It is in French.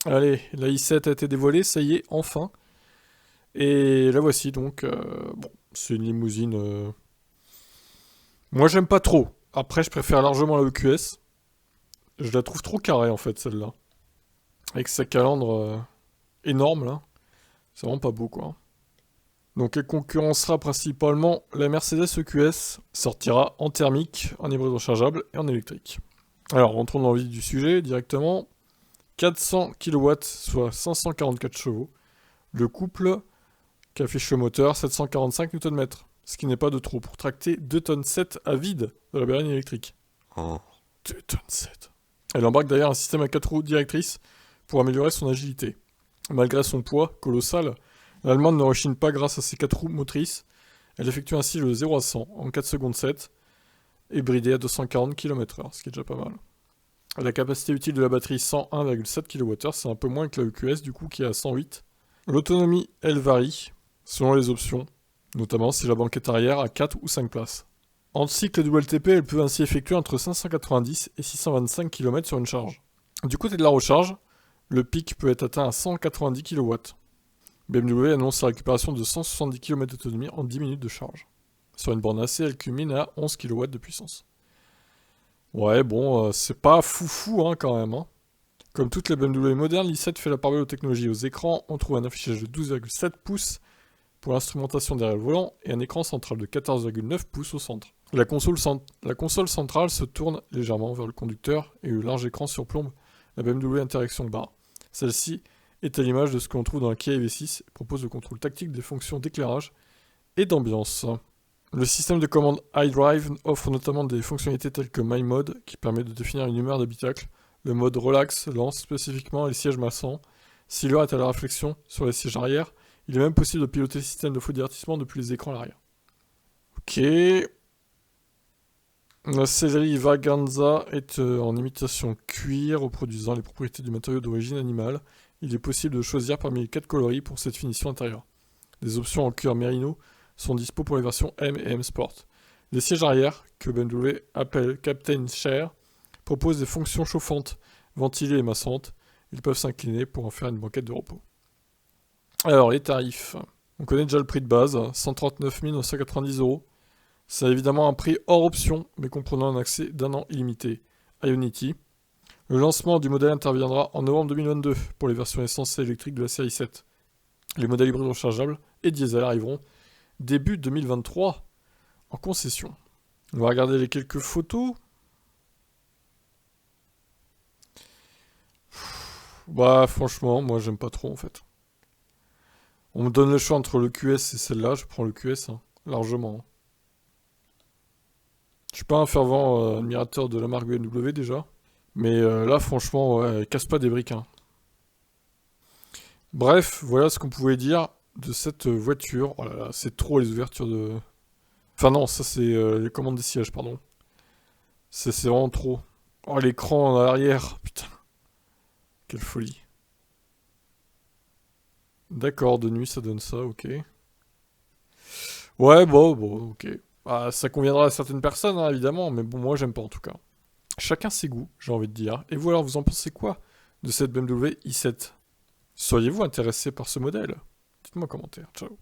Allez, la i7 a été dévoilée, ça y est, enfin. Et la voici donc. Bon, c'est une limousine. Moi, j'aime pas trop. Après, je préfère largement la EQS. Je la trouve trop carrée en fait, celle-là. Avec sa calandre énorme là. C'est vraiment pas beau quoi. Donc elle concurrencera principalement la Mercedes EQS, sortira en thermique, en hybride rechargeable et en électrique. Alors rentrons dans le vif du sujet directement. 400 kW, soit 544 chevaux. Le couple qu'affiche le moteur, 745 Nm. Ce qui n'est pas de trop pour tracter 2 tonnes 7 à vide de la berline électrique. Oh. 2 tonnes 7. Elle embarque d'ailleurs un système à 4 roues directrices pour améliorer son agilité. Malgré son poids colossal, l'Allemande ne rechigne pas grâce à ses 4 roues motrices. Elle effectue ainsi le 0 à 100 en 4 secondes 7 et bridée à 240 km/h, ce qui est déjà pas mal. La capacité utile de la batterie 101,7 kWh, c'est un peu moins que la EQS du coup qui est à 108. L'autonomie, elle varie selon les options, notamment si la banquette arrière a 4 ou 5 places. En cycle WLTP, elle peut ainsi effectuer entre 590 et 625 km sur une charge. Du côté de la recharge, le pic peut être atteint à 190 kW. BMW annonce la récupération de 170 km d'autonomie en 10 minutes de charge. Sur une borne AC, elle culmine à 11 kW de puissance. Ouais, bon, c'est pas foufou hein, quand même. Hein. Comme toutes les BMW modernes, l'i7 fait la part belle aux technologies. Aux écrans, on trouve un affichage de 12,7 pouces pour l'instrumentation derrière le volant et un écran central de 14,9 pouces au centre. La console centrale se tourne légèrement vers le conducteur et le large écran surplombe la BMW Interaction Bar. Celle-ci est à l'image de ce que l'on trouve dans la Kia EV6 et propose le contrôle tactique des fonctions d'éclairage et d'ambiance. Le système de commande iDrive offre notamment des fonctionnalités telles que My Mode qui permet de définir une humeur d'habitacle, le mode relax lance spécifiquement les sièges massants. Si l'heure est à la réflexion sur les sièges arrière, il est même possible de piloter le système de feu divertissement depuis les écrans à l'arrière. Ok. La sellerie Vaganza est en imitation cuir, reproduisant les propriétés du matériau d'origine animale. Il est possible de choisir parmi les 4 coloris pour cette finition intérieure. Des options en cuir mérino sont dispo pour les versions M et M Sport. Les sièges arrière, que BMW appelle Captain Chair, proposent des fonctions chauffantes, ventilées et massantes. Ils peuvent s'incliner pour en faire une banquette de repos. Alors, les tarifs. On connaît déjà le prix de base, 139 990 €. C'est évidemment un prix hors option, mais comprenant un accès d'un an illimité à Ionity. Le lancement du modèle interviendra en novembre 2022 pour les versions essence et électriques de la série 7. Les modèles hybrides rechargeables et diesel arriveront début 2023 en concession. On va regarder les quelques photos. Bah franchement, moi j'aime pas trop en fait. On me donne le choix entre le QS et celle-là, je prends le QS, hein, largement. Hein. Je suis pas un fervent admirateur de la marque BMW déjà. Mais là franchement, ouais, casse pas des briques. Hein. Bref, voilà ce qu'on pouvait dire de cette voiture. Oh là là, c'est trop les ouvertures de... Enfin non, ça c'est les commandes des sièges, pardon. C'est vraiment trop. Oh l'écran en arrière, putain. Quelle folie. D'accord, de nuit ça donne ça, ok. Ouais, bon, ok. Bah, ça conviendra à certaines personnes, hein, évidemment, mais bon, moi j'aime pas en tout cas. Chacun ses goûts, j'ai envie de dire. Et vous alors, vous en pensez quoi de cette BMW i7 ? Seriez-vous intéressé par ce modèle ? Dites-moi en commentaire. Ciao.